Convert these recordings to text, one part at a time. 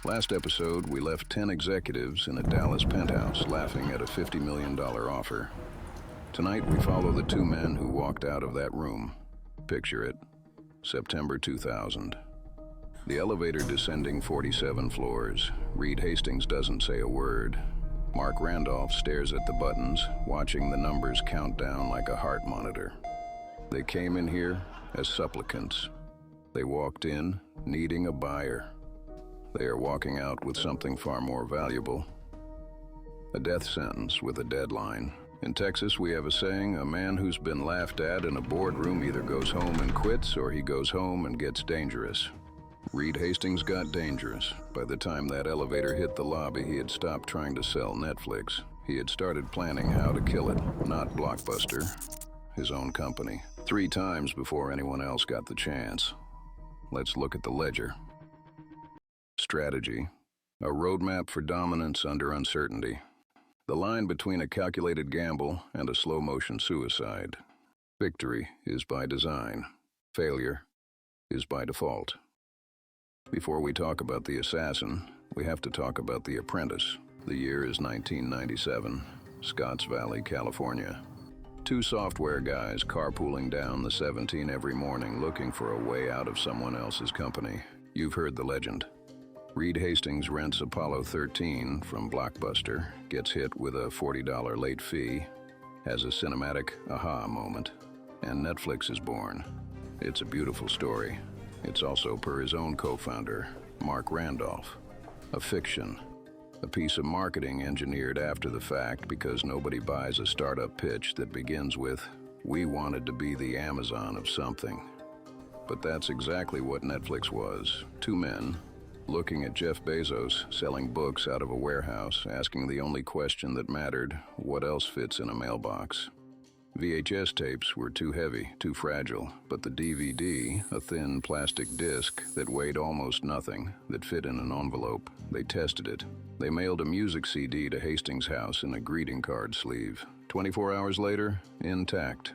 Last episode, we left 10 executives in a Dallas penthouse laughing at a $50 million offer. Tonight, we follow the two men who walked out of that room. Picture it, September 2000. The elevator descending 47 floors. Reed Hastings doesn't say a word. Mark Randolph stares at the buttons, watching the numbers count down like a heart monitor. They came in here as supplicants. They walked in needing a buyer. They are walking out with something far more valuable. A death sentence with a deadline. In Texas, we have a saying, a man who's been laughed at in a boardroom either goes home and quits or he goes home and gets dangerous. Reed Hastings got dangerous. By the time that elevator hit the lobby, he had stopped trying to sell Netflix. He had started planning how to kill it, not Blockbuster, his own company, 3 times before anyone else got the chance. Let's look at the ledger. Strategy, a roadmap for dominance under uncertainty. The line between a calculated gamble and a slow-motion suicide. Victory is by design. Failure is by default. Before we talk about the assassin, we have to talk about the apprentice. The year is 1997, Scotts Valley, California. 2 software guys carpooling down the 17 every morning looking for a way out of someone else's company. You've heard the legend. Reed Hastings rents Apollo 13 from Blockbuster, gets hit with a $40 late fee, has a cinematic aha moment, and Netflix is born. It's a beautiful story. It's also per his own co-founder, Mark Randolph. A fiction, a piece of marketing engineered after the fact because nobody buys a startup pitch that begins with, "We wanted to be the Amazon of something." But that's exactly what Netflix was. 2 men, looking at Jeff Bezos selling books out of a warehouse, asking the only question that mattered, what else fits in a mailbox? VHS tapes were too heavy, too fragile, but the DVD, a thin plastic disc that weighed almost nothing, that fit in an envelope, they tested it. They mailed a music CD to Hastings' house in a greeting card sleeve. 24 hours later, intact.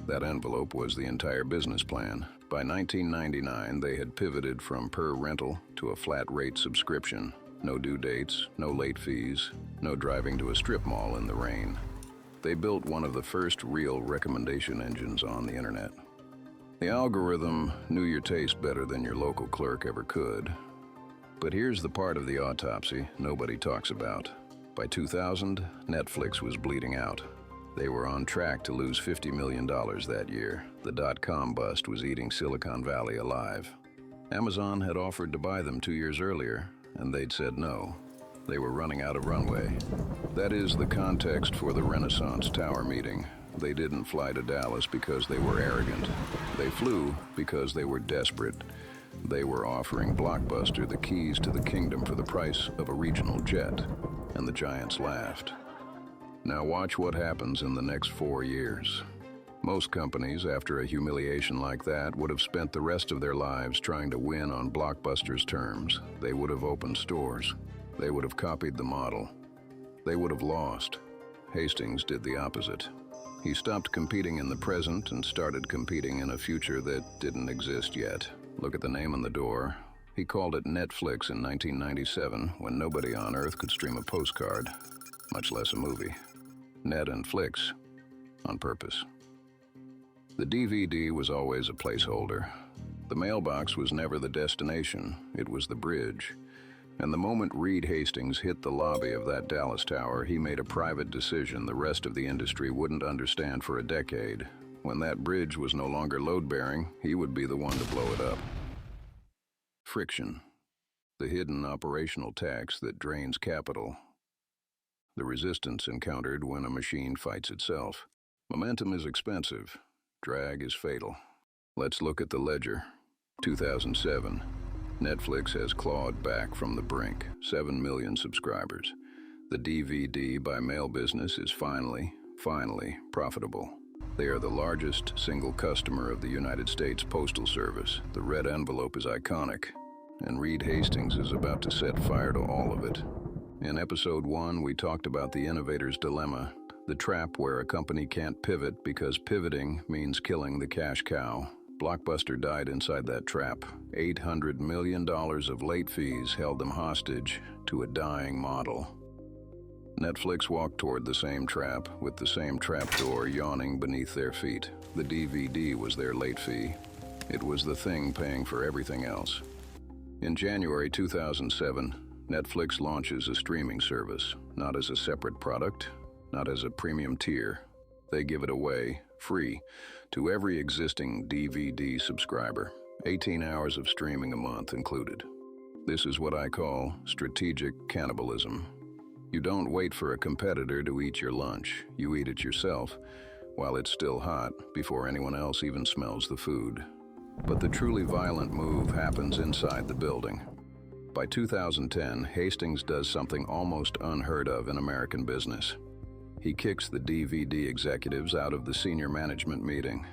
That envelope was the entire business plan. By 1999, they had pivoted from per rental to a flat rate subscription. No due dates, no late fees, no driving to a strip mall in the rain. They built one of the first real recommendation engines on the internet. The algorithm knew your taste better than your local clerk ever could. But here's the part of the autopsy nobody talks about. By 2000, Netflix was bleeding out. They were on track to lose $50 million that year. The dot-com bust was eating Silicon Valley alive. Amazon had offered to buy them 2 years earlier, and they'd said no. They were running out of runway. That is the context for the Renaissance Tower meeting. They didn't fly to Dallas because they were arrogant. They flew because they were desperate. They were offering Blockbuster the keys to the kingdom for the price of a regional jet, and the giants laughed. Now watch what happens in the next 4 years. Most companies, after a humiliation like that, would have spent the rest of their lives trying to win on Blockbuster's terms. They would have opened stores. They would have copied the model. They would have lost. Hastings did the opposite. He stopped competing in the present and started competing in a future that didn't exist yet. Look at the name on the door. He called it Netflix in 1997 when nobody on Earth could stream a postcard, much less a movie. Net and Flix, on purpose. The DVD was always a placeholder. The mailbox was never the destination, it was the bridge. And the moment Reed Hastings hit the lobby of that Dallas tower, he made a private decision the rest of the industry wouldn't understand for a decade. When that bridge was no longer load-bearing, he would be the one to blow it up. Friction, the hidden operational tax that drains capital. The resistance encountered when a machine fights itself. Momentum is expensive. Drag is fatal. Let's look at the ledger. 2007. Netflix has clawed back from the brink. 7 million subscribers. The DVD by mail business is finally profitable. They are the largest single customer of the United States Postal Service. The red envelope is iconic, and Reed Hastings is about to set fire to all of it. In episode 1, we talked about the innovator's dilemma, the trap where a company can't pivot because pivoting means killing the cash cow. Blockbuster died inside that trap. $800 million of late fees held them hostage to a dying model. Netflix walked toward the same trap, with the same trapdoor yawning beneath their feet. The DVD was their late fee. It was the thing paying for everything else. In January 2007, Netflix launches a streaming service, not as a separate product, not as a premium tier. They give it away, free, to every existing DVD subscriber, 18 hours of streaming a month included. This is what I call strategic cannibalism. You don't wait for a competitor to eat your lunch. You eat it yourself, while it's still hot, before anyone else even smells the food. But the truly violent move happens inside the building. By 2010, Hastings does something almost unheard of in American business. He kicks the DVD executives out of the senior management meeting.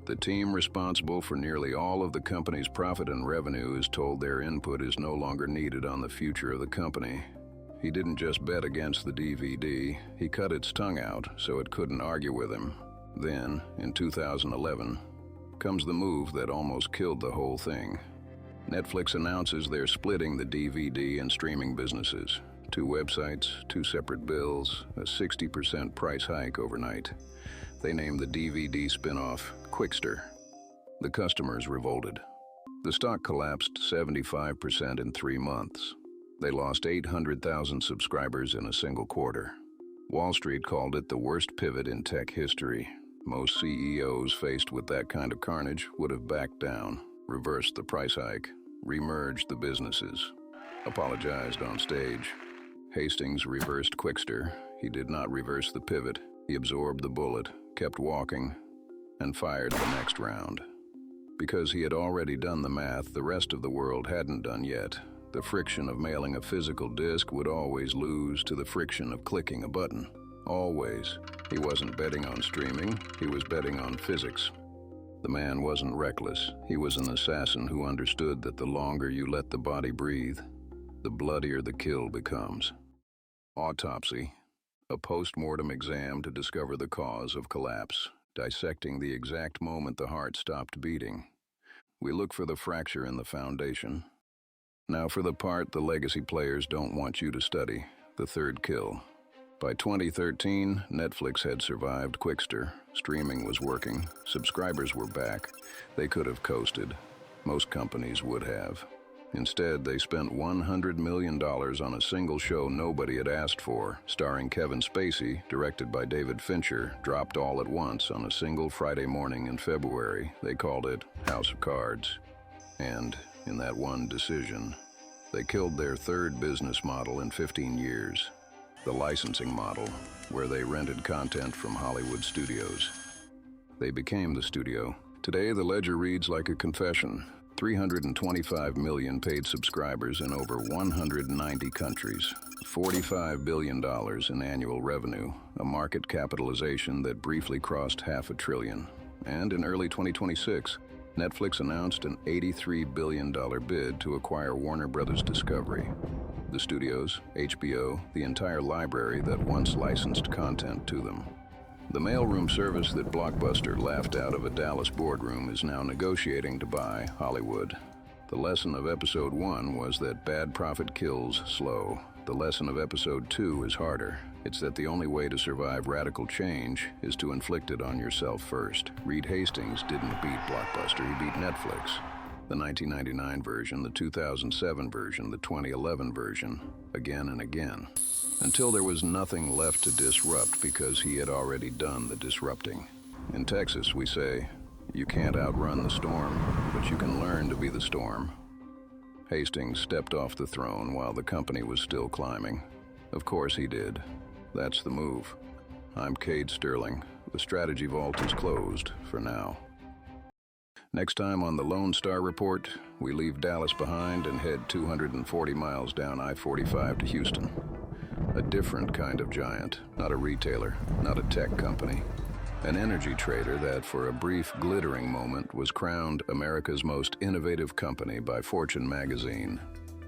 The team responsible for nearly all of the company's profit and revenue is told their input is no longer needed on the future of the company. He didn't just bet against the DVD, he cut its tongue out so it couldn't argue with him. Then, in 2011, comes the move that almost killed the whole thing. Netflix announces they're splitting the DVD and streaming businesses. 2 websites, 2 separate bills, a 60% price hike overnight. They name the DVD spin-off Quickster. The customers revolted. The stock collapsed 75% in 3 months. They lost 800,000 subscribers in a single quarter. Wall Street called it the worst pivot in tech history. Most CEOs faced with that kind of carnage would have backed down, reversed the price hike, remerged the businesses, apologized on stage. Hastings reversed Quickster. He did not reverse the pivot. He absorbed the bullet, kept walking, and fired the next round. Because he had already done the math the rest of the world hadn't done yet. The friction of mailing a physical disc would always lose to the friction of clicking a button. Always. He wasn't betting on streaming, he was betting on physics. The man wasn't reckless. He was an assassin who understood that the longer you let the body breathe, the bloodier the kill becomes. Autopsy, a post-mortem exam to discover the cause of collapse, dissecting the exact moment the heart stopped beating. We look for the fracture in the foundation. Now for the part the legacy players don't want you to study, the third kill. By 2013, Netflix had survived Quickster. Streaming was working, subscribers were back. They could have coasted. Most companies would have. Instead, they spent $100 million on a single show nobody had asked for, starring Kevin Spacey, directed by David Fincher, dropped all at once on a single Friday morning in February. They called it House of Cards. And, in that one decision, they killed their third business model in 15 years, the licensing model, where they rented content from Hollywood studios. They became the studio. Today, the ledger reads like a confession. 325 million paid subscribers in over 190 countries, $45 billion in annual revenue, a market capitalization that briefly crossed $500 billion. And in early 2026, Netflix announced an $83 billion bid to acquire Warner Brothers Discovery. The studios, HBO, the entire library that once licensed content to them. The mailroom service that Blockbuster laughed out of a Dallas boardroom is now negotiating to buy Hollywood. The lesson of episode 1 was that bad profit kills slow. The lesson of episode 2 is harder. It's that the only way to survive radical change is to inflict it on yourself first. Reed Hastings didn't beat Blockbuster, he beat Netflix. The 1999 version, the 2007 version, the 2011 version, again and again. Until there was nothing left to disrupt because he had already done the disrupting. In Texas, we say, you can't outrun the storm, but you can learn to be the storm. Hastings stepped off the throne while the company was still climbing. Of course he did. That's the move. I'm Cade Sterling. The Strategy Vault is closed, for now. Next time on the Lone Star Report, we leave Dallas behind and head 240 miles down I-45 to Houston. A different kind of giant, not a retailer, not a tech company. An energy trader that, for a brief, glittering moment, was crowned America's most innovative company by Fortune magazine.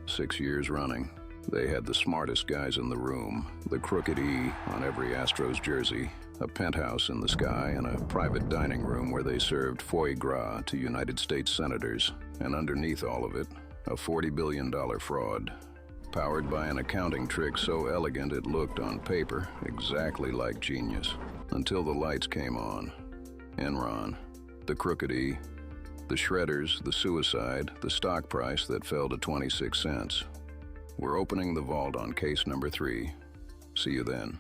6 years running. They had the smartest guys in the room, the crooked E on every Astros jersey, a penthouse in the sky, and a private dining room where they served foie gras to United States senators, and underneath all of it, a $40 billion fraud, powered by an accounting trick so elegant it looked on paper exactly like genius. Until the lights came on. Enron, the Crooked E, the shredders, the suicide, the stock price that fell to 26 cents. We're opening the vault on case number 3. See you then.